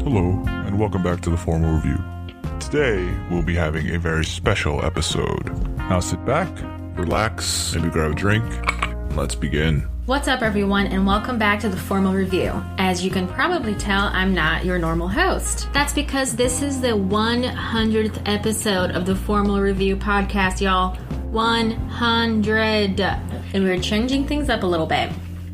Hello, and welcome back to the Formal Review. Today, we'll be having a very special episode. Now sit back, relax, maybe grab a drink, and let's begin. What's up, everyone, and welcome back to the Formal Review. As you can probably tell, I'm not your normal host. That's because this is the 100th episode of the Formal Review podcast, y'all. 100. And we're changing things up a little bit.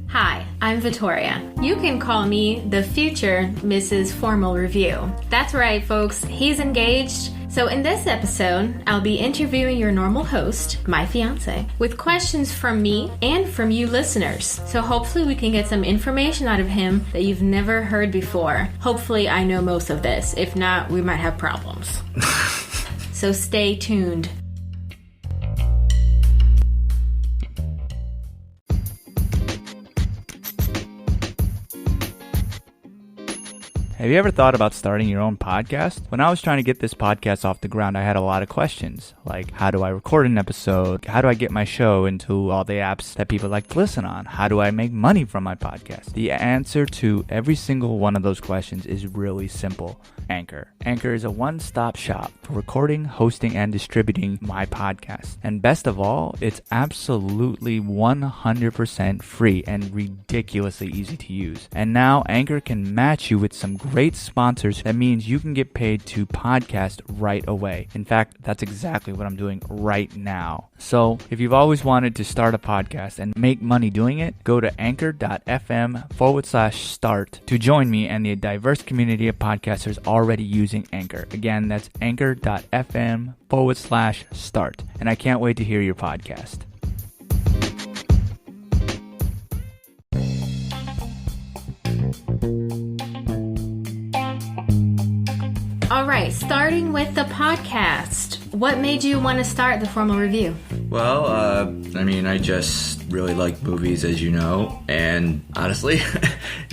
Hi, I'm Victoria. You can call me the future Mrs. Formal Review. That's right, folks. He's engaged. So in this episode, I'll be interviewing your normal host, my fiance, with questions from me and from you listeners. So hopefully we can get some information out of him that you've never heard before. Hopefully I know most of this. If not, we might have problems. So stay tuned. Have you ever thought about starting your own podcast? When I was trying to get this podcast off the ground, I had a lot of questions. Like, how do I record an episode? How do I get my show into all the apps that people like to listen on? How do I make money from my podcast? The answer to every single one of those questions is really simple. Anchor. Anchor is a one-stop shop for recording, hosting, and distributing my podcast. And best of all, it's absolutely 100% free and ridiculously easy to use. And now Anchor can match you with some great sponsors. That means you can get paid to podcast right away. In fact, that's exactly what I'm doing right now. So if you've always wanted to start a podcast and make money doing it, go to anchor.fm/start to join me and the diverse community of podcasters already using Anchor. Again, that's anchor.fm/start. And I can't wait to hear your podcast. All right, starting with the podcast. What made you want to start the Formal Review? Well, I just really like movies, as you know, and honestly,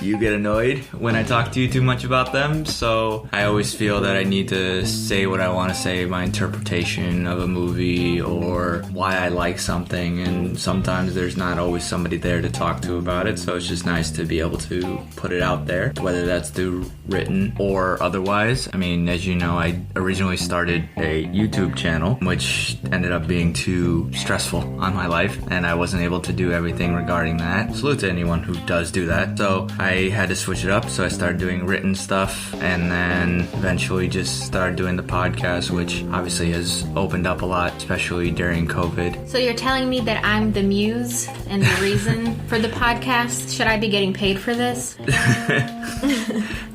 you get annoyed when I talk to you too much about them, so I always feel that I need to say what I want to say, my interpretation of a movie, or why I like something, and sometimes there's not always somebody there to talk to about it, so it's just nice to be able to put it out there, whether that's through written or otherwise. As you know, I originally started a YouTube channel, which ended up being too stressful on my life, and I wasn't able to do everything regarding that. Salute to anyone who does do that. So I had to switch it up, so I started doing written stuff, and then eventually just started doing the podcast, which obviously has opened up a lot, especially during COVID. So you're telling me that I'm the muse and the reason for the podcast? Should I be getting paid for this?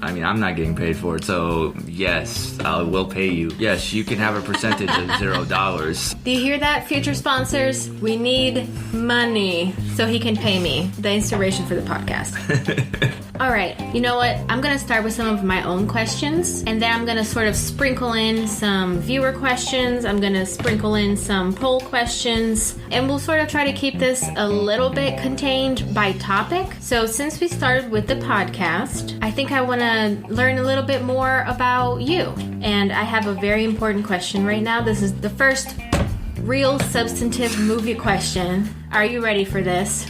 I'm not getting paid for it, so yes, I will pay you. Yes, you can have a percentage of $0. Do you hear that, future sponsors? We need money so he can pay me. The inspiration for the podcast. All right, you know what? I'm going to start with some of my own questions, and then I'm going to sort of sprinkle in some viewer questions. I'm going to sprinkle in some poll questions, and we'll sort of try to keep this a little bit contained by topic. So since we started with the podcast, I think I want to learn a little bit more about you. And I have a very important question right now. This is the first real substantive movie question. Are you ready for this?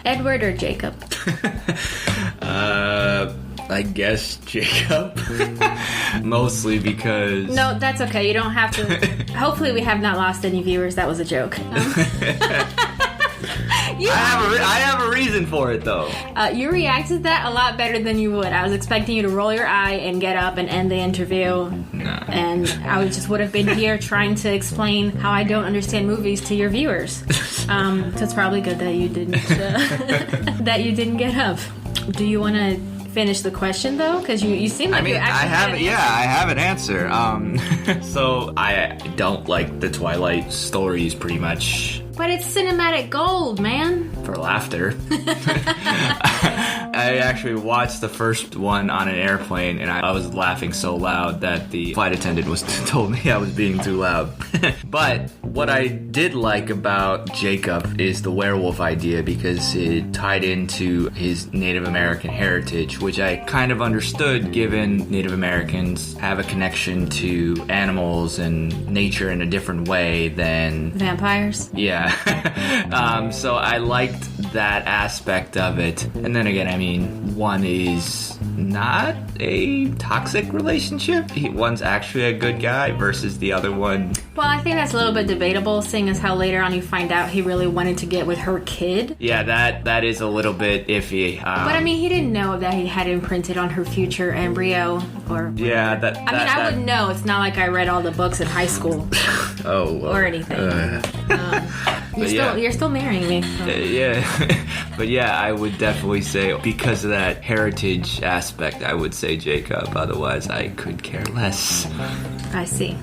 Edward or Jacob? I guess Jacob. Mostly because... No, that's okay. You don't have to... Hopefully we have not lost any viewers. That was a joke. I have a reason for it, though. You reacted to that a lot better than you would. I was expecting you to roll your eye and get up and end the interview. No. And I would have been here trying to explain how I don't understand movies to your viewers. So it's probably good that you didn't that you didn't get up. Do you want to finish the question, though? Because you seem like you actually I have an answer. So I don't like the Twilight stories, pretty much. But it's cinematic gold, man. For laughter. I actually watched the first one on an airplane, and I was laughing so loud that the flight attendant told me I was being too loud. But what I did like about Jacob is the werewolf idea, because it tied into his Native American heritage, which I kind of understood, given Native Americans have a connection to animals and nature in a different way than vampires. Yeah. So I liked that aspect of it. And then again, I mean, one is not a toxic relationship. One's actually a good guy versus the other one. Well, I think that's a little bit debatable, seeing as how later on you find out he really wanted to get with her kid. Yeah, that is a little bit iffy. But I mean, he didn't know that he had imprinted on her future embryo, or yeah, I wouldn't know. It's not like I read all the books in high school. Or anything. You're still marrying me. So. Yeah, but yeah, I would definitely say because of that heritage aspect, I would say Jacob. Otherwise, I could care less. I see.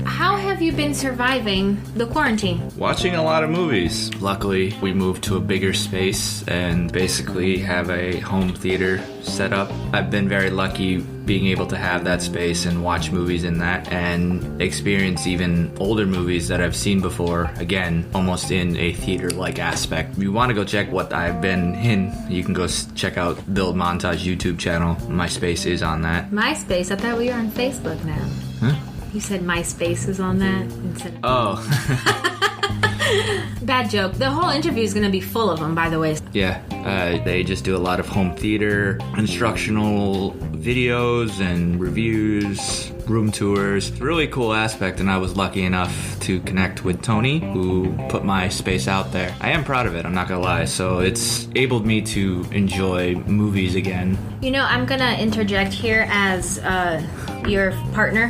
How have you been surviving the quarantine? Watching a lot of movies. Luckily, we moved to a bigger space and basically have a home theater set up. I've been very lucky being able to have that space and watch movies in that and experience even older movies that I've seen before, again, almost in a theater-like aspect. If you want to go check what I've been in, you can go check out Build Montage YouTube channel. MySpace is on that. MySpace? I thought we were on Facebook now. Huh? You said MySpace is on that instead of... Oh. Bad joke. The whole interview is going to be full of them, by the way. Yeah, they just do a lot of home theater, instructional videos and reviews, room tours. It's a really cool aspect, and I was lucky enough to connect with Tony, who put my space out there. I am proud of it, I'm not gonna lie. So it's enabled me to enjoy movies again. You know, I'm going to interject here as your partner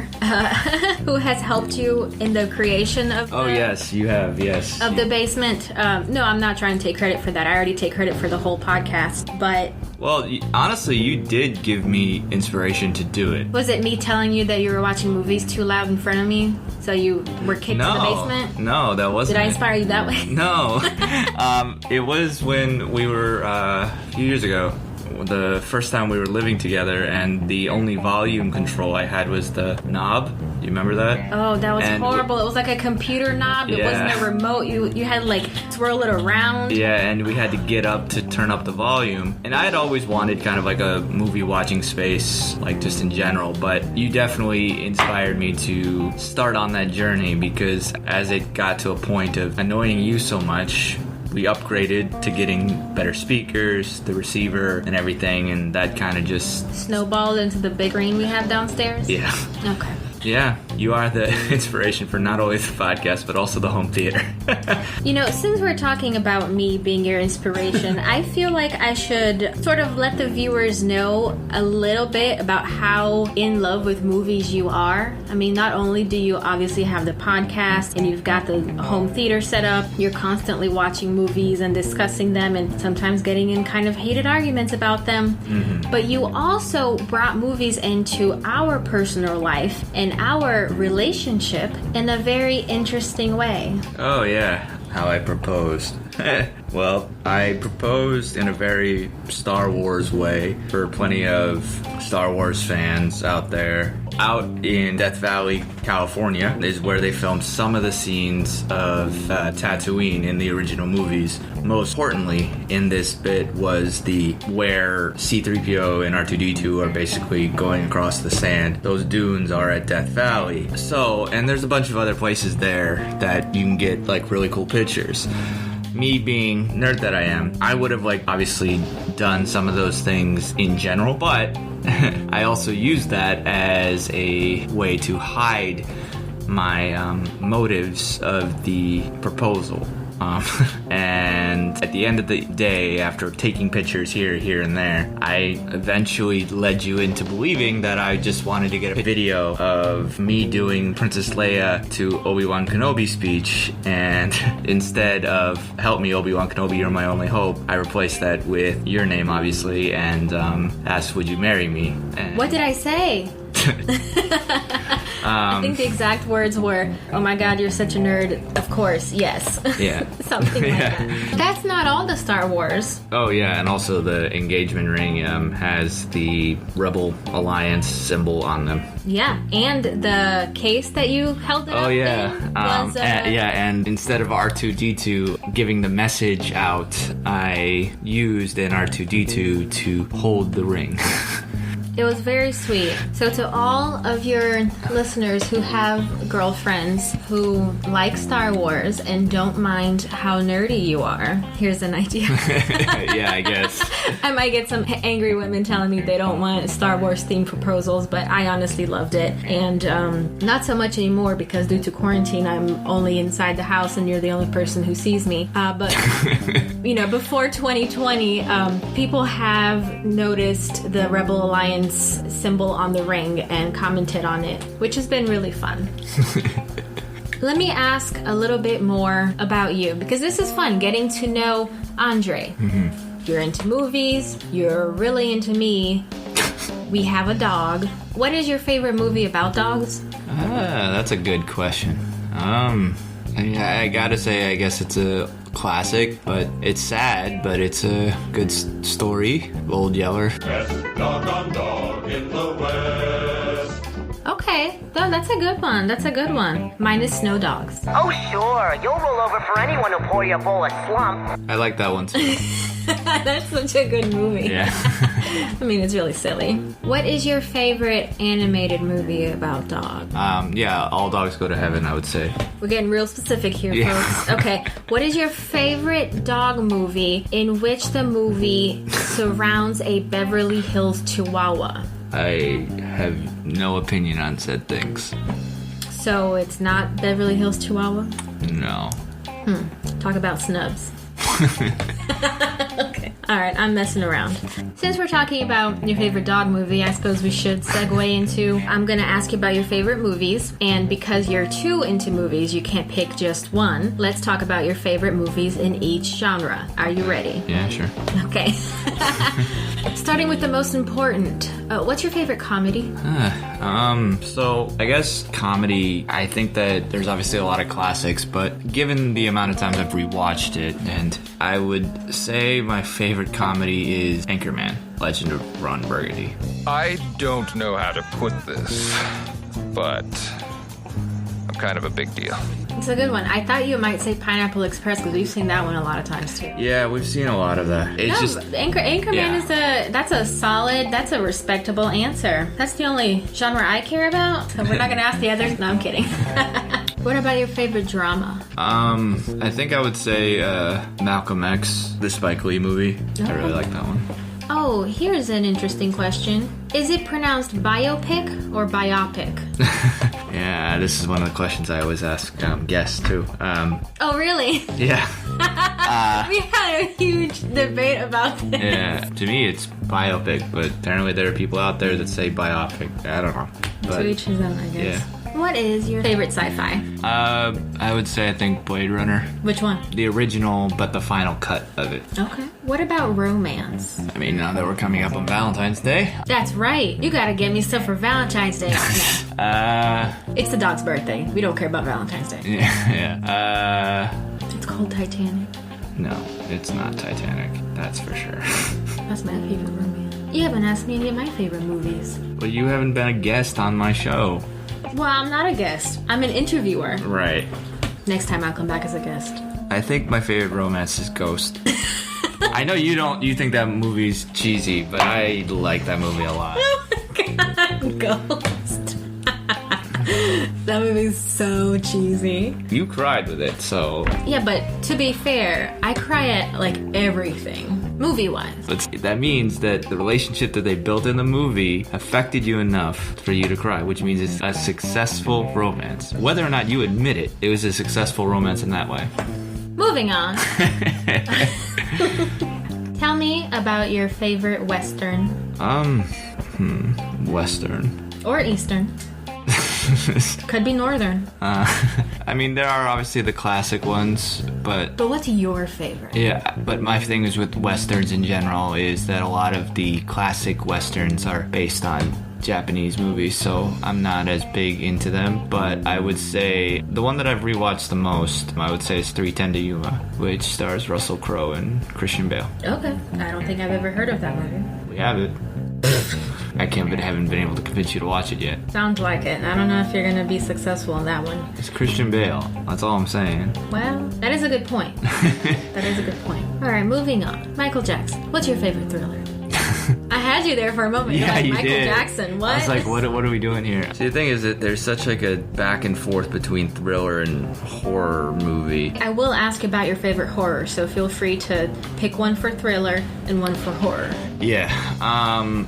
who has helped you in the creation of yes, you have, yes. Of the basement. No, I'm not trying to take credit for that. I already take credit for the whole podcast, but... Well, honestly, you did give me inspiration to do it. Was it me telling you that you were watching movies too loud in front of me, so you were kicked to the basement? No, that wasn't Did I inspire you that way? No. It was when we were, a few years ago, the first time we were living together, and the only volume control I had was the knob. Do you remember that? Oh, that was horrible. It was like a computer knob. It wasn't a remote. You had to like swirl it around. Yeah, and we had to get up to turn up the volume. And I had always wanted kind of like a movie watching space, like just in general. But you definitely inspired me to start on that journey, because as it got to a point of annoying you so much, we upgraded to getting better speakers, the receiver, and everything, and that kind of just... snowballed into the big screen we have downstairs? Yeah. Okay. Yeah, you are the inspiration for not only the podcast, but also the home theater. You know, since we're talking about me being your inspiration, I feel like I should sort of let the viewers know a little bit about how in love with movies you are. I mean, not only do you obviously have the podcast and you've got the home theater set up, you're constantly watching movies and discussing them and sometimes getting in kind of heated arguments about them, but you also brought movies into our personal life and our relationship in a very interesting way. Oh yeah, how I proposed. Well, I proposed in a very Star Wars way for plenty of Star Wars fans out there. Out in Death Valley, California, is where they filmed some of the scenes of Tatooine in the original movies. Most importantly, in this bit was where C-3PO and R2-D2 are basically going across the sand. Those dunes are at Death Valley. So, and there's a bunch of other places there that you can get like really cool pictures. Me being nerd that I am, I would have obviously done some of those things in general, but I also used that as a way to hide my motives of the proposal. And at the end of the day, after taking pictures here and there, I eventually led you into believing that I just wanted to get a video of me doing Princess Leia to Obi-Wan Kenobi speech, and instead of "Help me, Obi-Wan Kenobi, you're my only hope," I replaced that with your name, obviously, and asked, "Would you marry me?" And what did I say? I think the exact words were, "Oh my god, you're such a nerd. Of course, yes." Yeah. Something like that. That's not all the Star Wars. Oh yeah, and also the engagement ring has the Rebel Alliance symbol on them. Yeah, and the case that you held it up in was... and instead of R2-D2 giving the message out, I used an R2-D2 to hold the ring. It was very sweet. So to all of your listeners who have girlfriends who like Star Wars and don't mind how nerdy you are, here's an idea. Yeah, I guess. I might get some angry women telling me they don't want Star Wars themed proposals, but I honestly loved it. And not so much anymore because due to quarantine, I'm only inside the house and you're the only person who sees me. But, you know, before 2020, people have noticed the Rebel Alliance symbol on the ring and commented on it, which has been really fun. Let me ask a little bit more about you, because this is fun, getting to know Andre. Mm-hmm. You're into movies, you're really into me. We have a dog. What is your favorite movie about dogs? That's a good question. I gotta say, I guess it's a classic, but it's sad, but it's a good story. Old Yeller. Best dog on dog in the West. Okay, that's a good one. That's a good one. Mine is Snow Dogs. Oh, sure. You'll roll over for anyone who pour you a bowl of slump. I like that one too. That's such a good movie. Yeah. I mean, it's really silly. What is your favorite animated movie about dogs? Yeah, All Dogs Go to Heaven, I would say. We're getting real specific here, Yeah. folks. Okay, what is your favorite dog movie in which the movie surrounds a Beverly Hills Chihuahua? I have no opinion on said things. So it's not Beverly Hills Chihuahua? No. Talk about snubs. Okay. Alright, I'm messing around. Since we're talking about your favorite dog movie, I suppose we should segue into, I'm gonna ask you about your favorite movies, and because you're too into movies, you can't pick just one. Let's talk about your favorite movies in each genre. Are you ready? Yeah, sure. Okay. Starting with the most important, what's your favorite comedy? So I guess comedy, I think that there's obviously a lot of classics, but given the amount of times I've rewatched it, and I would say my favorite comedy is Anchorman, Legend of Ron Burgundy. I don't know how to put this, but I'm kind of a big deal. It's a good one. I thought you might say Pineapple Express because we've seen that one a lot of times too. Yeah, we've seen a lot of that. It's No, just Anchorman yeah. that's a solid, that's a respectable answer. That's the only genre I care about, so we're not going to ask the others. No, I'm kidding. What about your favorite drama? I think I would say Malcolm X, the Spike Lee movie. I really like that one. Oh, here's an interesting question. Is it pronounced biopic or biopic? Yeah, this is one of the questions I always ask guests too. Oh, really? Yeah. We had a huge debate about this. Yeah, to me it's biopic, but apparently there are people out there that say biopic. I don't know. But, To each his own, I guess. yeah. What is your favorite sci-fi? I would say I think Blade Runner. Which one? The original, but the final cut of it. Okay. What about romance? I mean, now that we're coming up on Valentine's Day. That's right. You gotta get me stuff for Valentine's Day. It's the dog's birthday. We don't care about Valentine's Day. Yeah. It's called Titanic. No, it's not Titanic. That's for sure. That's my favorite romance. You haven't asked me any of my favorite movies. But you haven't been a guest on my show. Well, I'm not a guest. I'm an interviewer. Right. Next time I'll come back as a guest. I think my favorite romance is Ghost. I know you don't. You think that movie's cheesy, but I like that movie a lot. Ghost. That movie's so cheesy. You cried with it, so Yeah, but to be fair, I cry at like everything, movie-wise. that means that the relationship that they built in the movie affected you enough for you to cry, which means it's a successful romance. Whether or not you admit it, it was a successful romance in that way. Moving on. Tell me about your favorite Western. Western. Or Eastern. Could be Northern. I mean, there are obviously the classic ones, but But what's your favorite? yeah, but my thing is with Westerns in general is that a lot of the classic Westerns are based on Japanese movies, so I'm not as big into them, but I would say the one that I've rewatched the most, I would say is 3:10 to Yuma, which stars Russell Crowe and Christian Bale. Okay. I don't think I've ever heard of that movie. We have it. haven't been able to convince you to watch it yet. Sounds like it. I don't know if you're going to be successful in that one. It's Christian Bale. That's all I'm saying. Well, that is a good point. That is a good point. All right, moving on. Michael Jackson, what's your favorite Thriller? I had you there for a moment. Yeah, You're like, you Michael did. Jackson. What? I was like, what are we doing here? See, the thing is that there's such like a back and forth between thriller and horror movie. I will ask about your favorite horror, so feel free to pick one for thriller and one for horror. Yeah,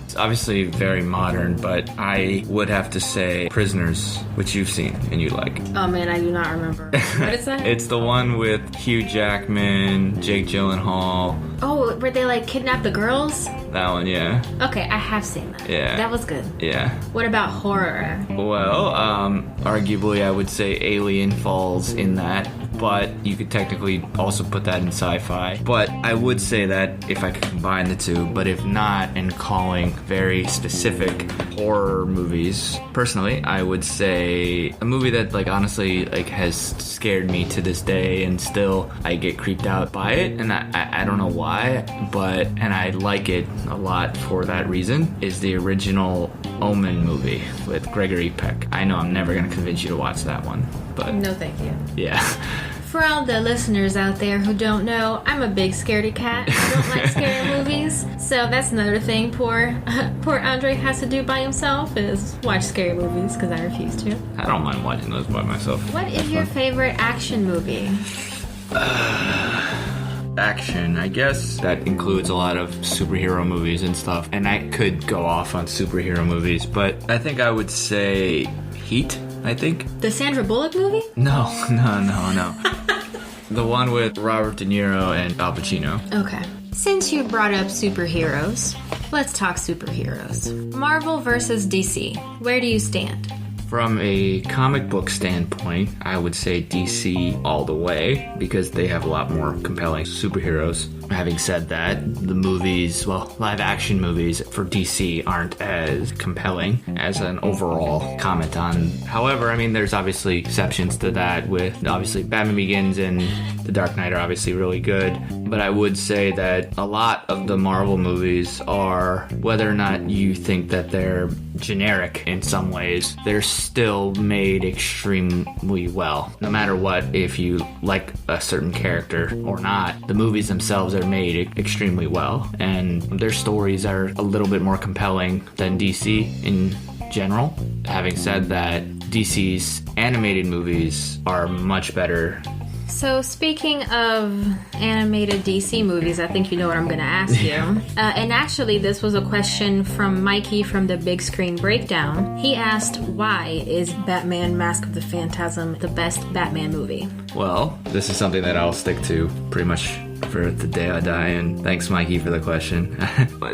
it's obviously very modern, but I would have to say Prisoners, which you've seen and you like. Oh man, I do not remember. What is that? It's the one with Hugh Jackman, Jake Gyllenhaal. Oh, where they like kidnap the girls? That one, yeah. Okay, I have seen that. Yeah. That was good. Yeah. What about horror? Well, arguably I would say Alien falls in that, but you could technically also put that in sci-fi. But I would say that if I could combine the two, but if not, and calling very specific horror movies, personally, I would say a movie that like honestly like has scared me to this day, and still I get creeped out by it, and I don't know why, but and I like it a lot for that reason, is the original Omen movie with Gregory Peck. I know I'm never gonna convince you to watch that one, but No, thank you. yeah. For all the listeners out there who don't know, I'm a big scaredy cat. I don't like scary movies. So that's another thing poor Andre has to do by himself is watch scary movies because I refuse to. I don't mind watching those by myself. What is your favorite action movie? Action, I guess that includes a lot of superhero movies and stuff, and I could go off on superhero movies, but I think I would say Heat, I think. The Sandra Bullock movie? No. The one with Robert De Niro and Al Pacino. Okay. Since you brought up superheroes, let's talk superheroes. Marvel versus DC. Where do you stand? From a comic book standpoint, I would say DC all the way because they have a lot more compelling superheroes. Having said that, the movies, well, live action movies for DC aren't as compelling as an overall comment on. However, I mean, there's obviously exceptions to that with obviously Batman Begins and The Dark Knight are obviously really good. But I would say that a lot of the Marvel movies are, whether or not you think that they're generic in some ways, they're still made extremely well. No matter what, if you like a certain character or not, the movies themselves are made extremely well, and their stories are a little bit more compelling than DC in general. Having said that, DC's animated movies are much better. So speaking of animated DC movies, I think you know what I'm going to ask you. And actually, this was a question from Mikey from the Big Screen Breakdown. He asked, why is Batman Mask of the Phantasm the best Batman movie? Well, this is something that I'll stick to pretty much for the day I die, and thanks Mikey for the question.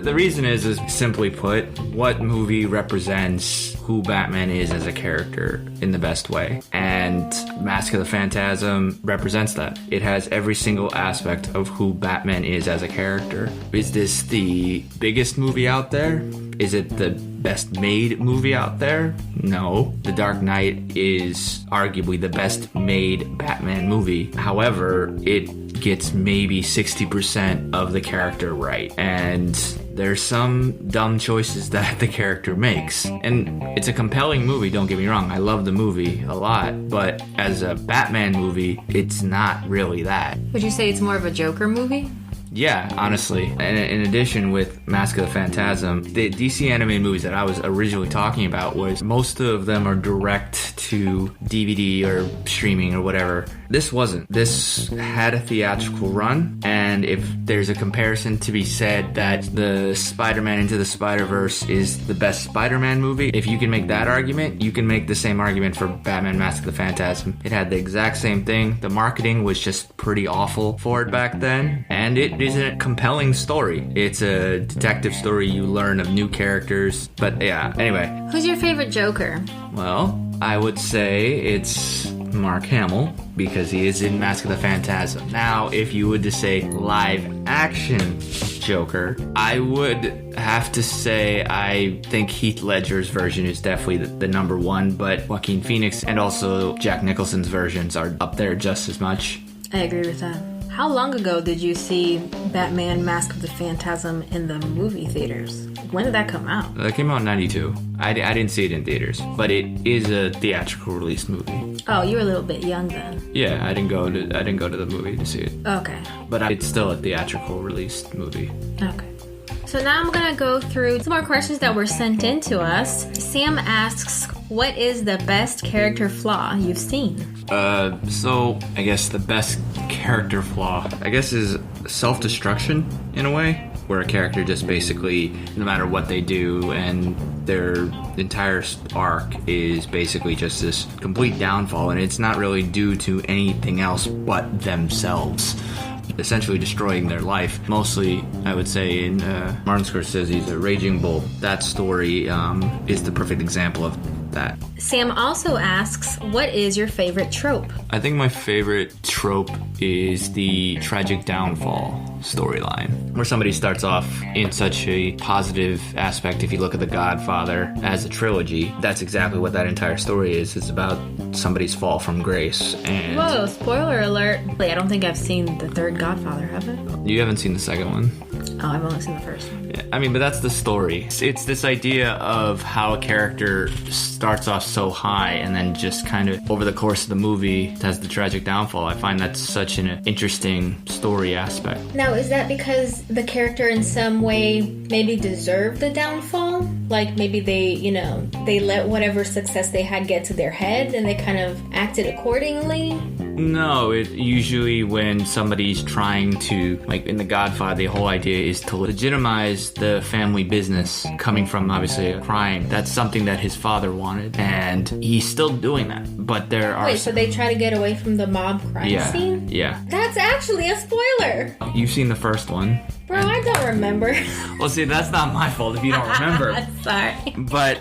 The reason is simply put, what movie represents who Batman is as a character in the best way? And Mask of the Phantasm represents that. It has every single aspect of who Batman is as a character. Is this the biggest movie out there? Is it the best made movie out there? No. The Dark Knight is arguably the best made Batman movie. However, it gets maybe 60% of the character right. And there's some dumb choices that the character makes. And it's a compelling movie, don't get me wrong. I love the movie a lot. But as a Batman movie, it's not really that. Would you say it's more of a Joker movie? Yeah, honestly. And in addition with Mask of the Phantasm, the DC animated movies that I was originally talking about was most of them are direct to DVD or streaming or whatever. This wasn't. This had a theatrical run, and if there's a comparison to be said that the Spider-Man Into the Spider-Verse is the best Spider-Man movie, if you can make that argument, you can make the same argument for Batman Mask of the Phantasm. It had the exact same thing. The marketing was just pretty awful for it back then, and it is a compelling story. It's a detective story. You learn of new characters, but yeah, anyway. Who's your favorite Joker? Well, I would say it's Mark Hamill, because he is in Mask of the Phantasm. Now, if you would to say live action Joker, I would have to say I think Heath Ledger's version is definitely the number one, but Joaquin Phoenix and also Jack Nicholson's versions are up there just as much. I agree with that. How long ago did you see Batman Mask of the Phantasm in the movie theaters? When did that come out? That came out in 92. I didn't see it in theaters, but it is a theatrical release movie. Oh, you were a little bit young then. Yeah, I didn't go to the movie to see it. Okay. But it's still a theatrical released movie. Okay. So now I'm gonna go through some more questions that were sent in to us. Sam asks, what is the best character flaw you've seen? So I guess the best character flaw, I guess, is self-destruction in a way, where a character just basically, no matter what they do, and their entire arc is basically just this complete downfall, and it's not really due to anything else but themselves. Essentially destroying their life. Mostly, I would say, in Martin Scorsese's Raging Bull. That story is the perfect example of that. Sam also asks, what is your favorite trope? I think my favorite trope is the tragic downfall storyline, where somebody starts off in such a positive aspect. If you look at The Godfather as a trilogy, that's exactly what that entire story is. It's about somebody's fall from grace. And whoa, spoiler alert. I don't think I've seen the third Godfather, have I? You haven't seen the second one? Oh, I've only seen the first one. Yeah, I mean, but that's the story. It's this idea of how a character starts off so high and then just kind of over the course of the movie has the tragic downfall. I find that's such an interesting story aspect. Now, is that because the character in some way maybe deserved the downfall? Like maybe they let whatever success they had get to their head and they kind of acted accordingly? No, it usually when somebody's trying to, like in The Godfather, the whole idea is to legitimize the family business coming from obviously a crime. That's something that his father wanted, and he's still doing that. But there are... Wait, so they try to get away from the mob crime scene? Yeah. That's actually a spoiler! You've seen the first one. Bro, I don't remember. Well, see, that's not my fault if you don't remember. Sorry. But,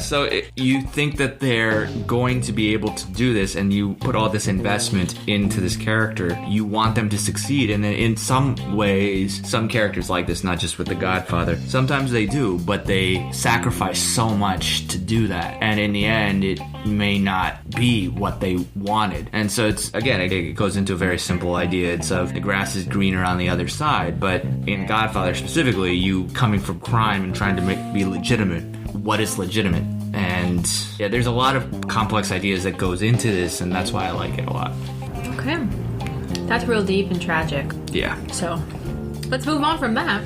so you think that they're going to be able to do this, and you put all this investment into this character. You want them to succeed, and then in some ways, some characters like this, not just with The Godfather, sometimes they do, but they sacrifice so much to do that. And in the end, it may not be what they wanted. And so it's, again, it goes into a very simple idea. It's of the grass is greener on the other side, but in Godfather specifically, you coming from crime and trying to be legitimate. What is legitimate? And yeah, there's a lot of complex ideas that goes into this, and that's why I like it a lot. Okay. That's real deep and tragic. Yeah. So, let's move on from that.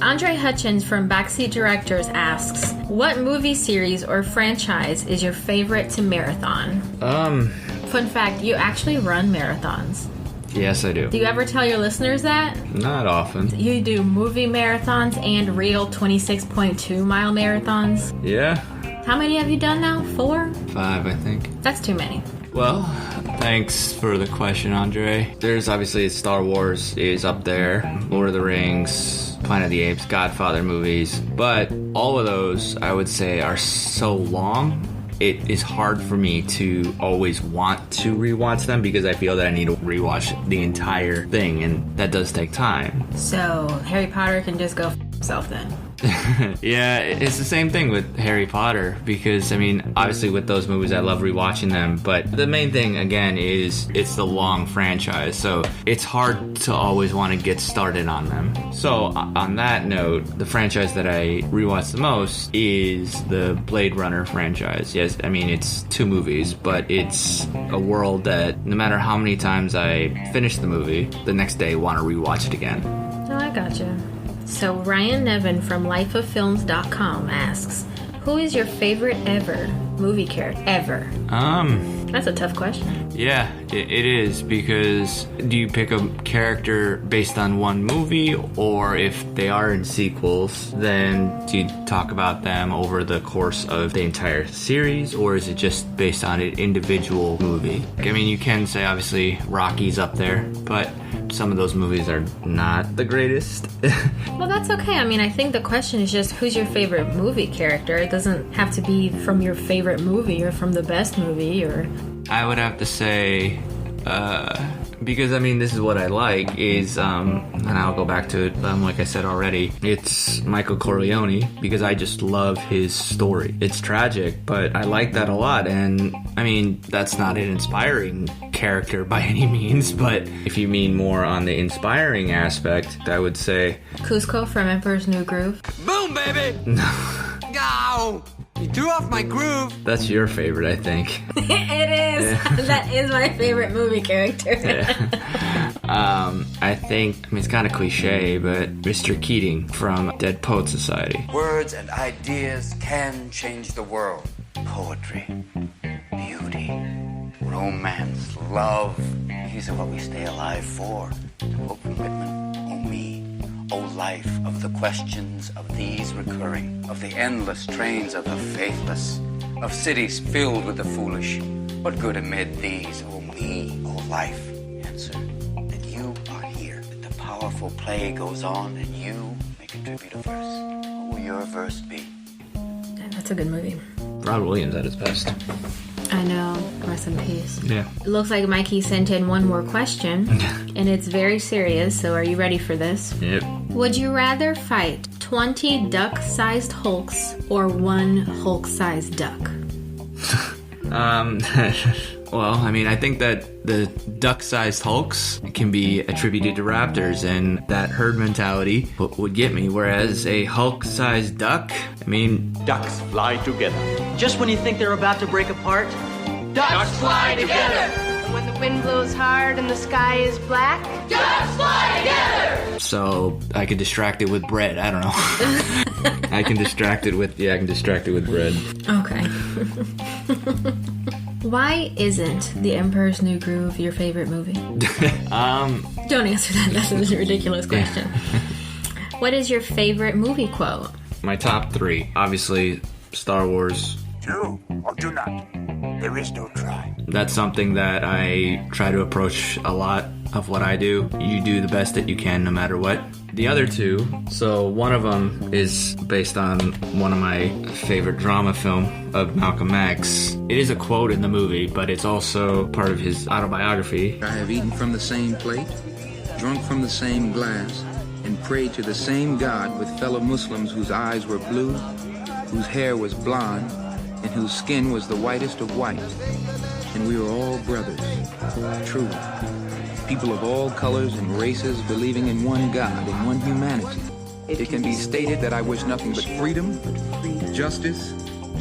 Andre Hutchins from Backseat Directors asks, what movie series or franchise is your favorite to marathon? Fun fact, you actually run marathons. Yes, I do. Do you ever tell your listeners that? Not often. You do movie marathons and real 26.2 mile marathons? Yeah. How many have you done now? 4? 5, I think. That's too many. Well, thanks for the question, Andre. There's obviously Star Wars is up there, Lord of the Rings, Planet of the Apes, Godfather movies, but all of those, I would say, are so long. It is hard for me to always want to rewatch them because I feel that I need to rewatch the entire thing, and that does take time. So, Harry Potter can just go f himself then. Yeah, it's the same thing with Harry Potter because, I mean, obviously with those movies I love rewatching them, but the main thing, again, is it's the long franchise, so it's hard to always want to get started on them. So, on that note, the franchise that I rewatch the most is the Blade Runner franchise. Yes, I mean, it's 2 movies, but it's a world that no matter how many times I finish the movie, the next day I want to rewatch it again. Oh, I gotcha. So Ryan Nevin from lifeoffilms.com asks, who is your favorite ever movie character? Ever. That's a tough question. Yeah, it is, because do you pick a character based on one movie, or if they are in sequels, then do you talk about them over the course of the entire series, or is it just based on an individual movie? I mean, you can say obviously Rocky's up there, but some of those movies are not the greatest. Well, that's okay. I mean, I think the question is just who's your favorite movie character. It doesn't have to be from your favorite movie or from the best movie or... I would have to say, because I mean, this is what I like is, and I'll go back to it, like I said already, it's Michael Corleone, because I just love his story. It's tragic, but I like that a lot, and I mean, that's not an inspiring character by any means, but if you mean more on the inspiring aspect, I would say... Cusco from Emperor's New Groove. Boom, baby! No! You threw off my groove. That's your favorite, I think. It is. Yeah. That is my favorite movie character. Yeah. I think, it's kind of cliche, but Mr. Keating from Dead Poet Society. Words and ideas can change the world. Poetry, beauty, romance, love. These are what we stay alive for. To quote from Whitman, oh me, oh life of the questions of these recurring, of the endless trains of the faithless, of cities filled with the foolish. What good amid these, oh me, oh life? Answer, that you are here, that the powerful play goes on, and you may contribute a verse. What will your verse be? That's a good movie. Ron Williams at his best. I know. Rest in peace. Yeah. It looks like Mikey sent in one more question, and it's very serious, so are you ready for this? Yep. Would you rather fight 20 duck-sized Hulks or one Hulk-sized duck? Well, I think that the duck-sized Hulks can be attributed to raptors, and that herd mentality would get me, whereas a Hulk-sized duck, ducks fly together. Just when you think they're about to break apart, ducks fly together! When the wind blows hard and the sky is black, ducks fly together! So I could distract it with bread. I don't know. I can distract it with bread. Okay. Why isn't The Emperor's New Groove your favorite movie? Don't answer that. That's a ridiculous question. What is your favorite movie quote? My top 3. Obviously, Star Wars. Do or do not. There is no try. That's something that I try to approach a lot of what I do. You do the best that you can no matter what. The other 2, so one of them is based on one of my favorite drama film of Malcolm X. It is a quote in the movie, but it's also part of his autobiography. I have eaten from the same plate, drunk from the same glass, and prayed to the same God with fellow Muslims whose eyes were blue, whose hair was blonde, and whose skin was the whitest of white. And we were all brothers, truly. People of all colors and races believing in one God and one humanity. It can be stated that I wish nothing but freedom, justice,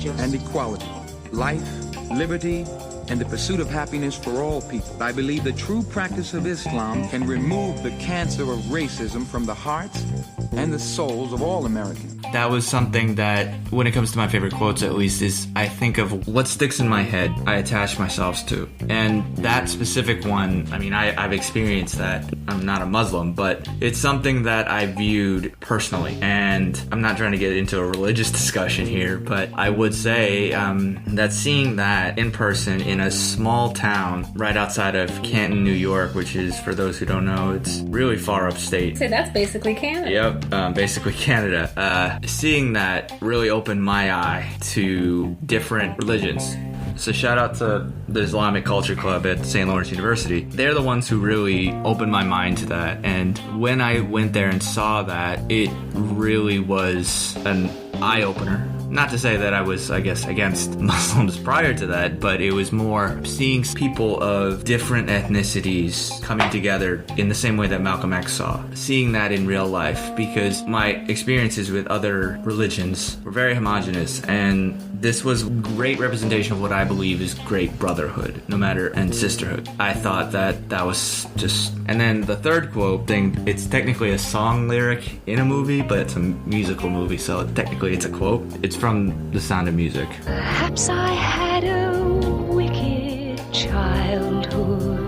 and equality. Life, liberty, and the pursuit of happiness for all people. I believe the true practice of Islam can remove the cancer of racism from the hearts and the souls of all Americans. That was something that, when it comes to my favorite quotes at least, is I think of what sticks in my head, I attach myself to. And that specific one, I've experienced that. I'm not a Muslim, but it's something that I viewed personally. And I'm not trying to get into a religious discussion here, but I would say that seeing that in person in a small town right outside of Canton, New York, which is, for those who don't know, it's really far upstate. So that's basically Canada. Yep, basically Canada. Seeing that really opened my eye to different religions. So shout out to the Islamic Culture Club at St. Lawrence University. They're the ones who really opened my mind to that. And when I went there and saw that, it really was an eye-opener. Not to say that I was, against Muslims prior to that, but it was more seeing people of different ethnicities coming together in the same way that Malcolm X saw. Seeing that in real life, because my experiences with other religions were very homogenous, and this was great representation of what I believe is great brotherhood, and sisterhood. I thought that was just... And then the third quote thing, it's technically a song lyric in a movie, but it's a musical movie, so technically it's a quote. It's from The Sound of Music. Perhaps I had a wicked childhood.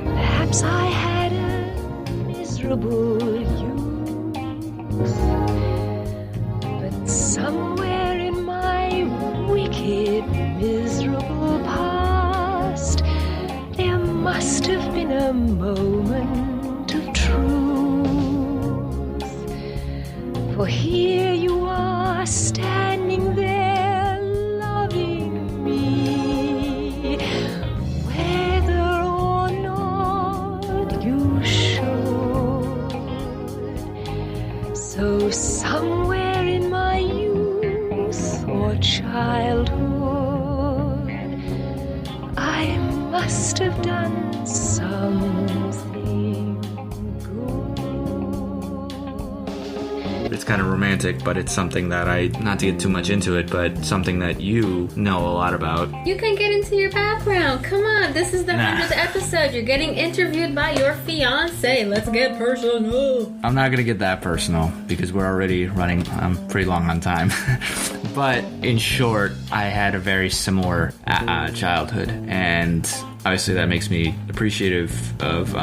Perhaps I had a miserable youth. But somewhere in my wicked, miserable past, there must have been a moment of truth. For here you are standing there loving me, whether or not you should. So somewhere in my youth or childhood, I must have done something good. It's kind of romantic, but it's something that not to get too much into it, but something that you know a lot about. You can get into your background. Come on, this is the 100th episode. You're getting interviewed by your fiance. Let's get personal. I'm not going to get that personal because we're already running pretty long on time. But in short, I had a very similar childhood, and obviously that makes me appreciative of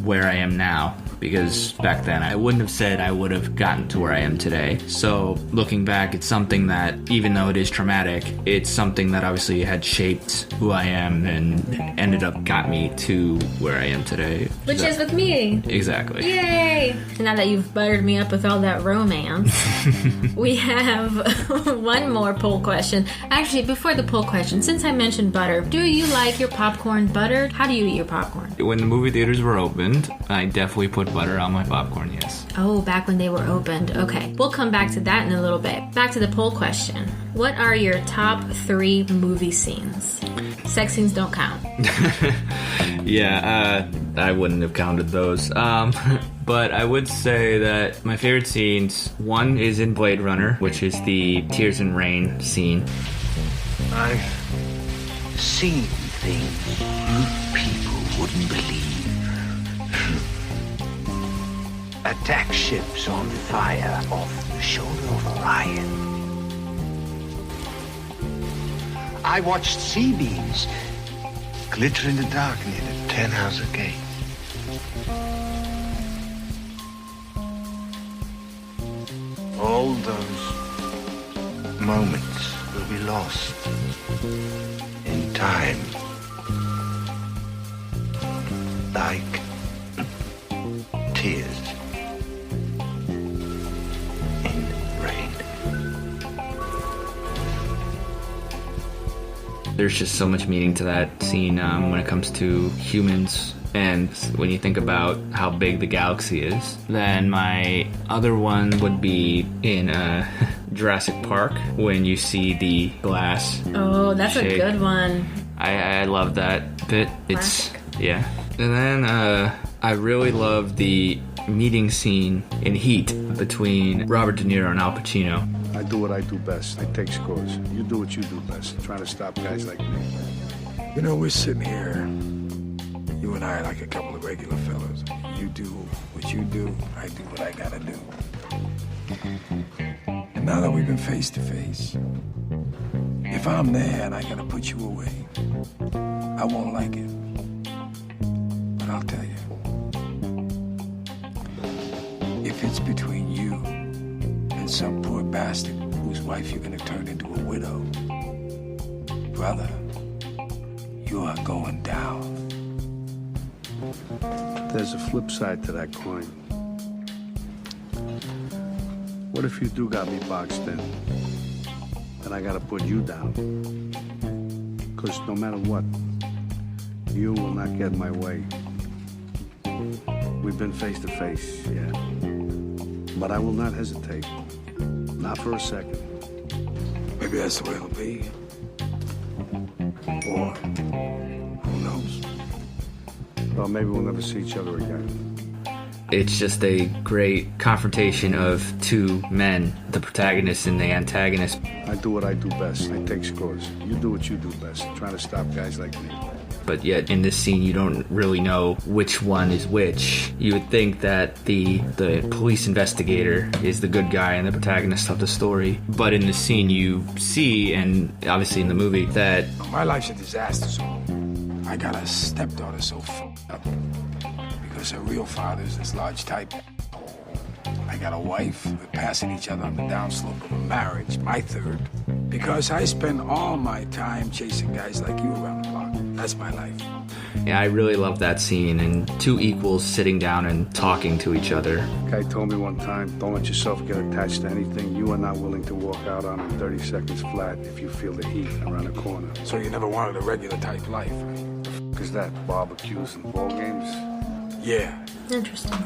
where I am now. Because back then I wouldn't have said I would have gotten to where I am today. So looking back, it's something that, even though it is traumatic, it's something that obviously had shaped who I am and ended up got me to where I am today. Which is with me. Exactly. Yay! Now that you've buttered me up with all that romance, we have one more poll question. Actually, before the poll question, since I mentioned butter, do you like your popcorn buttered? How do you eat your popcorn? When the movie theaters were opened, I definitely put butter on my popcorn, yes. Oh, back when they were opened. Okay. We'll come back to that in a little bit. Back to the poll question. What are your top 3 movie scenes? Sex scenes don't count. Yeah, I wouldn't have counted those. But I would say that my favorite scenes, one is in Blade Runner, which is the Tears and Rain scene. I've seen things you people wouldn't believe. Attack ships on fire off the shoulder of Orion. I watched sea beams glitter in the dark near the 10-house gate. All those moments will be lost in time. Like tears. There's just so much meaning to that scene when it comes to humans, and when you think about how big the galaxy is. Then my other one would be in Jurassic Park, when you see the glass. Oh, that's shake. a good one. I love that bit. Classic. Yeah. And then I really love the meeting scene in Heat between Robert De Niro and Al Pacino. I do what I do best. I take scores. You do what you do best. Trying to stop guys like me. You know, we're sitting here. You and I are like a couple of regular fellas. You do what you do. I do what I gotta do. And now that we've been face to face, if I'm there and I gotta put you away, I won't like it. But I'll tell you, if it's between you and some poor bastard whose wife you're gonna turn into a widow, brother, you are going down. There's a flip side to that coin. What if you do got me boxed in? Then I gotta put you down. Because no matter what, you will not get in my way. We've been face to face, yeah. But I will not hesitate. Not for a second. Maybe that's the way it'll be. Or, who knows? Well, maybe we'll never see each other again. It's just a great confrontation of two men, the protagonist and the antagonist. I do what I do best. I take scores. You do what you do best. Trying to stop guys like me. But yet in this scene you don't really know which one is which. You would think that the police investigator is the good guy and the protagonist of the story. But in this scene you see, and obviously in the movie, that my life's a disaster zone. I got a stepdaughter so f***ed up because her real father's this large type. I got a wife. We're passing each other on the downslope of a marriage, my third. Because I spend all my time chasing guys like you around the block. That's my life. Yeah, I really love that scene, and two equals sitting down and talking to each other. A guy told me one time, don't let yourself get attached to anything you are not willing to walk out on in 30 seconds flat if you feel the heat around the corner. So you never wanted a regular type life, right? The f*** is that? Barbecues and ball games? Yeah. Interesting.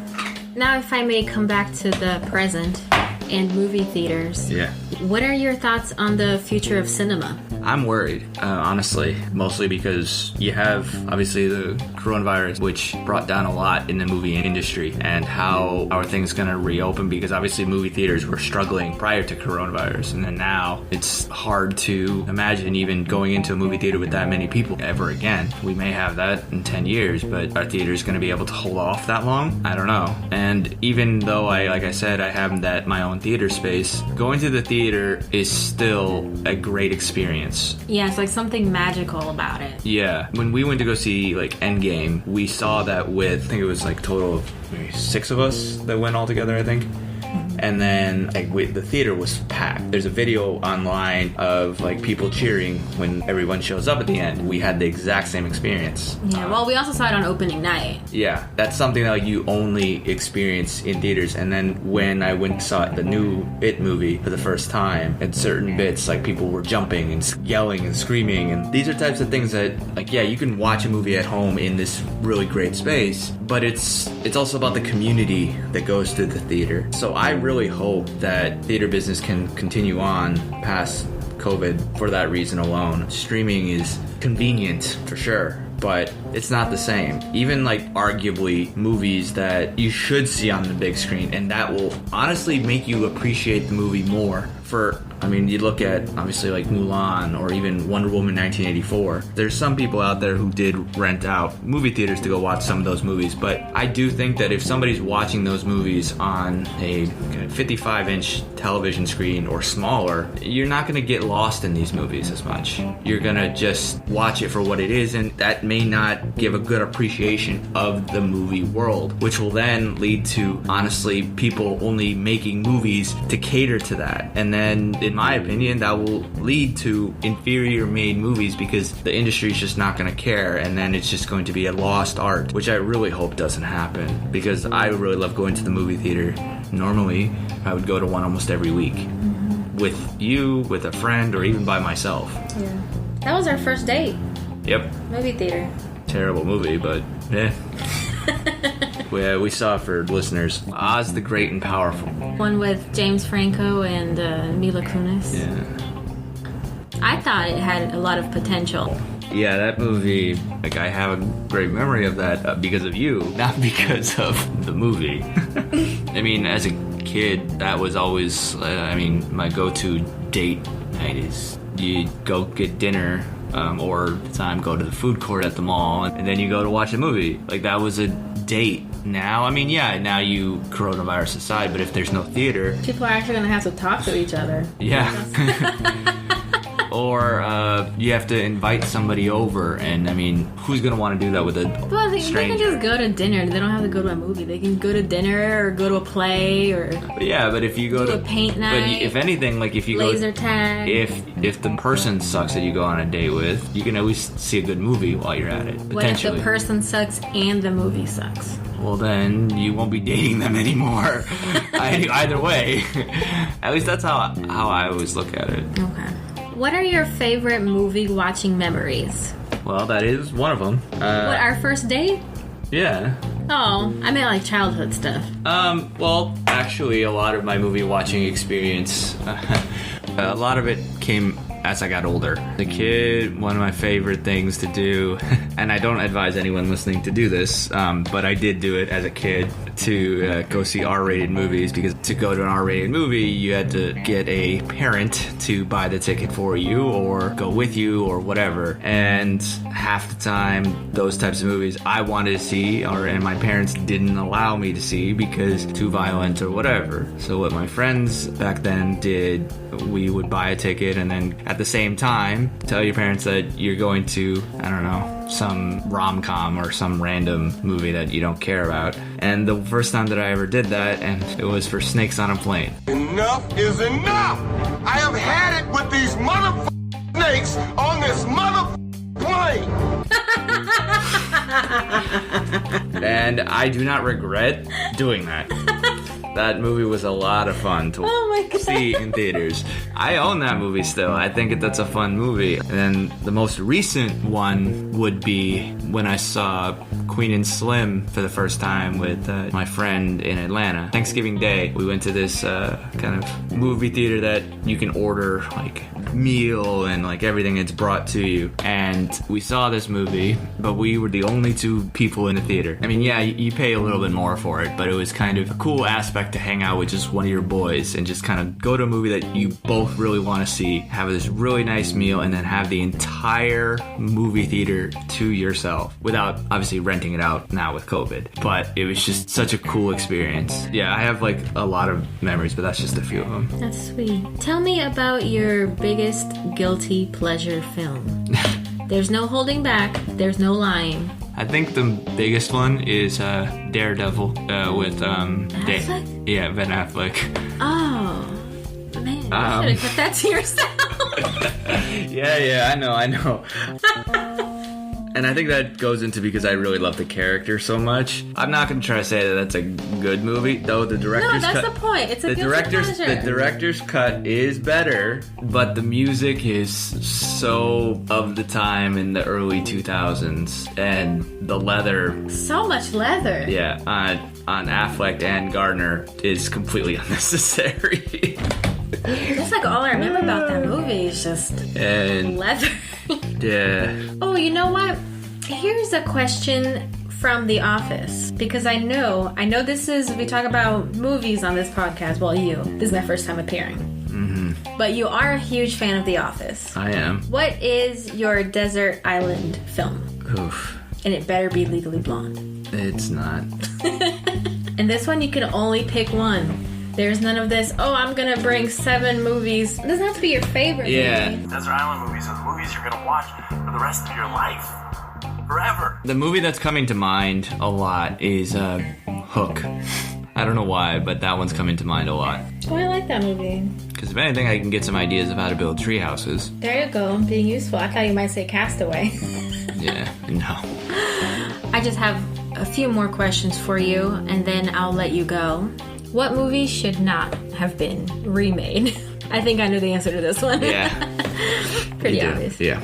Now if I may come back to the present and movie theaters. Yeah. What are your thoughts on the future of cinema? I'm worried, honestly, mostly because you have obviously the coronavirus, which brought down a lot in the movie industry, and how are things going to reopen, because obviously movie theaters were struggling prior to coronavirus, and then now it's hard to imagine even going into a movie theater with that many people ever again. We may have that in 10 years, but are theaters going to be able to hold off that long? I don't know. And even though like I said, I have my own theater space, going to the theater is still a great experience. Yeah, it's like something magical about it. Yeah. When we went to go see like Endgame, we saw that with, I think it was like total of maybe 6 of us that went all together, I think. And then the theater was packed. There's a video online of like people cheering when everyone shows up at the end. We had the exact same experience. Yeah, well, we also saw it on opening night. Yeah, that's something that you only experience in theaters. And then when I went and saw the new It movie for the first time, at certain bits, like people were jumping and yelling and screaming. And these are types of things that, like, yeah, you can watch a movie at home in this really great space, but it's also about the community that goes to the theater. So I really hope that theater business can continue on past COVID for that reason alone. Streaming is convenient for sure, but it's not the same. Even like arguably movies that you should see on the big screen, and that will honestly make you appreciate the movie more. You look at obviously like Mulan or even Wonder Woman 1984. There's some people out there who did rent out movie theaters to go watch some of those movies, but I do think that if somebody's watching those movies on a 55-inch television screen or smaller, you're not going to get lost in these movies as much. You're going to just watch it for what it is, and that may not give a good appreciation of the movie world, which will then lead to, honestly, people only making movies to cater to that. And then, in my opinion, that will lead to inferior made movies because the industry is just not going to care, and then it's just going to be a lost art, which I really hope doesn't happen, because I really love going to the movie theater. Normally, I would go to one almost every week. With you, with a friend, or even by myself. Yeah. That was our first date. Yep. Movie theater. Terrible movie, but yeah. We saw, for listeners, Oz the Great and Powerful. One with James Franco and Mila Kunis. Yeah. I thought it had a lot of potential. Yeah, that movie, like, I have a great memory of that because of you, not because of the movie. I mean, as a kid, that was always, my go-to date night is you go get dinner, or at the time go to the food court at the mall, and then you go to watch a movie. Like, that was a date. Now, now you, coronavirus aside, but if there's no theater... People are actually going to have to talk to each other. Yeah. Or you have to invite somebody over, and who's going to want to do that with a stranger? They can just go to dinner. They don't have to go to a movie. They can go to dinner or go to a play or... But if you go to a paint night. But if anything, like if you laser tag. If the person sucks that you go on a date with, you can always see a good movie while you're at it. What if the person sucks and the movie sucks? Well, then you won't be dating them anymore. Either way. At least that's how I always look at it. Okay. What are your favorite movie watching memories? Well, that is one of them. What, our first date? Yeah. Oh, I meant like childhood stuff. Well, actually, a lot of my movie watching experience, a lot of it came as I got older. As a kid, one of my favorite things to do, and I don't advise anyone listening to do this, but I did do it as a kid, to go see R-rated movies, because to go to an R-rated movie, you had to get a parent to buy the ticket for you or go with you or whatever. And half the time, those types of movies I wanted to see, and my parents didn't allow me to see because too violent or whatever. So what my friends back then did, we would buy a ticket and then at the same time tell your parents that you're going to, I don't know, some rom-com or some random movie that you don't care about. And the first time that I ever did that, and it was for Snakes on a Plane. Enough is enough! I have had it with these motherfucking snakes on this motherfucking plane! And I do not regret doing that. That movie was a lot of fun to see in theaters. I own that movie still. I think that's a fun movie. And then the most recent one would be when I saw Queen and Slim for the first time with my friend in Atlanta. Thanksgiving Day, we went to this kind of movie theater that you can order like meal and like everything that's brought to you. And we saw this movie, but we were the only two people in the theater. I mean, yeah, you pay a little bit more for it, but it was kind of a cool aspect to hang out with just one of your boys and just kind of go to a movie that you both really want to see, have this really nice meal, and then have the entire movie theater to yourself without obviously renting it out now with COVID. But it was just such a cool experience. Yeah, I have like a lot of memories, but that's just a few of them. That's sweet. Tell me about your biggest guilty pleasure film. There's no holding back. There's no lying. I think the biggest one is Daredevil with Ben Affleck. Oh, man. You should have kept that to yourself. Yeah, I know. And I think that goes into because I really love the character so much. I'm not going to try to say that that's a good movie, though the director's cut... No, that's the point. It's a guilty pleasure. The director's cut is better, but the music is so of the time in the early 2000s. And the leather... So much leather. Yeah, on Affleck and Gardner is completely unnecessary. That's like all I remember about that movie is just leather. Yeah. Oh, you know what? Here's a question from The Office. Because I know we talk about movies on this podcast. Well, this is my first time appearing. Mm-hmm. But you are a huge fan of The Office. I am. What is your desert island film? Oof. And it better be Legally Blonde. It's not. And this one, you can only pick one. There's none of this, I'm going to bring 7 movies. It doesn't have to be your favorite movie. Desert Island movies are the movies you're going to watch for the rest of your life. Forever. The movie that's coming to mind a lot is Hook. I don't know why, but that one's coming to mind a lot. Oh, I like that movie. Because if anything, I can get some ideas of how to build tree houses. There you go, being useful. I thought you might say Castaway. Yeah, no. I just have a few more questions for you, and then I'll let you go. What movie should not have been remade? I think I know the answer to this one. Yeah. Pretty obvious. Yeah.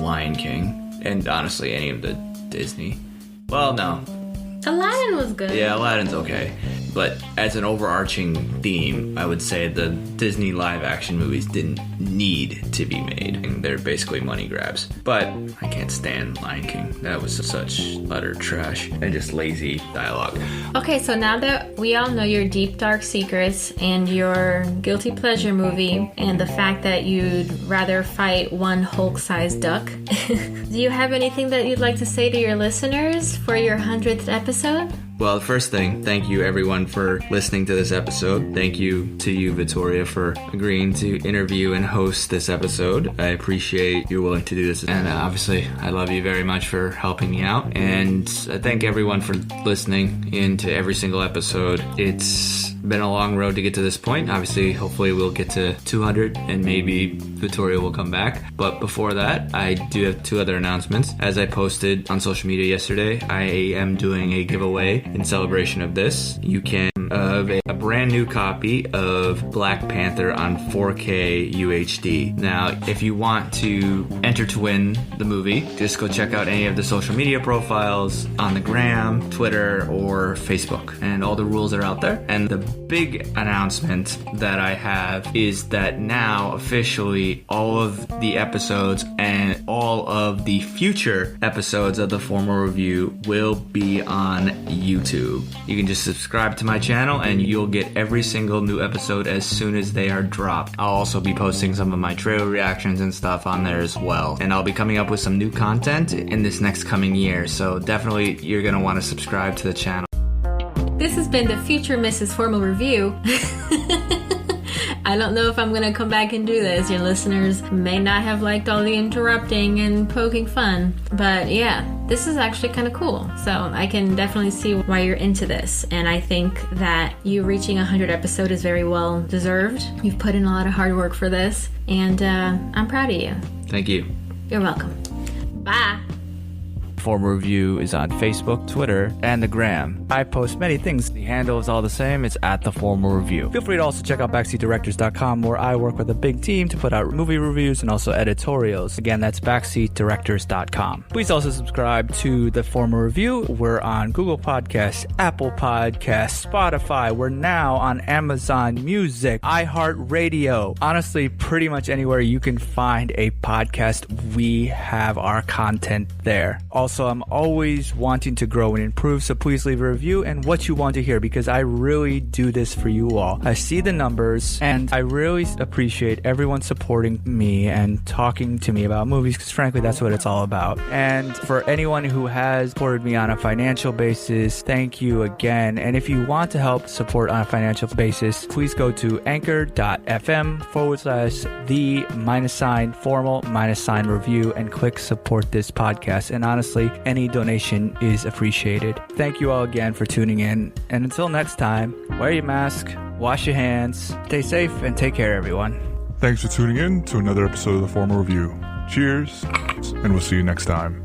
Lion King. And honestly, any of the Disney. Well, no. Aladdin was good. Yeah, Aladdin's okay. But as an overarching theme, I would say the Disney live-action movies didn't need to be made. And they're basically money grabs. But I can't stand Lion King. That was such utter trash and just lazy dialogue. Okay, so now that we all know your deep, dark secrets and your guilty pleasure movie and the fact that you'd rather fight one Hulk-sized duck, do you have anything that you'd like to say to your listeners for your 100th episode? Well, first thing, thank you everyone for listening to this episode. Thank you to you, Vittoria, for agreeing to interview and host this episode. I appreciate you're willing to do this. And obviously, I love you very much for helping me out. And I thank everyone for listening into every single episode. It's been a long road to get to this point. Obviously, hopefully we'll get to 200 and maybe Vittoria will come back. But before that, I do have 2 other announcements. As I posted on social media yesterday, I am doing a giveaway in celebration of this. You can have a brand new copy of Black Panther on 4K UHD. Now, if you want to enter to win the movie, just go check out any of the social media profiles on the gram, Twitter, or Facebook. And all the rules are out there. And the big announcement that I have is that now officially all of the episodes and all of the future episodes of the Formal Review will be on YouTube. You can just subscribe to my channel and you'll get every single new episode as soon as they are dropped. I'll also be posting some of my trailer reactions and stuff on there as well. And I'll be coming up with some new content in this next coming year. So definitely you're going to want to subscribe to the channel. This has been the future Mrs. Formal Review. I don't know if I'm going to come back and do this. Your listeners may not have liked all the interrupting and poking fun. But yeah, this is actually kind of cool. So I can definitely see why you're into this. And I think that you reaching 100 episodes is very well deserved. You've put in a lot of hard work for this. And I'm proud of you. Thank you. You're welcome. Bye. Formal Review is on Facebook, Twitter, and the Gram. I post many things. The handle is all the same. It's at The Formal Review. Feel free to also check out backseatdirectors.com, where I work with a big team to put out movie reviews and also editorials. Again, that's backseatdirectors.com. Please also subscribe to The Formal Review. We're on Google Podcasts, Apple Podcasts, Spotify. We're now on Amazon Music, iHeartRadio. Honestly, pretty much anywhere you can find a podcast, we have our content there. Also, I'm always wanting to grow and improve, so please leave a review and what you want to hear, because I really do this for you all. I see the numbers, and I really appreciate everyone supporting me and talking to me about movies, because frankly, that's what it's all about. And for anyone who has supported me on a financial basis, thank you again. And if you want to help support on a financial basis, please go to anchor.fm/the-formal-review and click support this podcast. And honestly, any donation is appreciated. Thank you all again for tuning in. And until next time, wear your mask, wash your hands, stay safe, and take care, everyone. Thanks for tuning in to another episode of The Formal Review. Cheers, and we'll see you next time.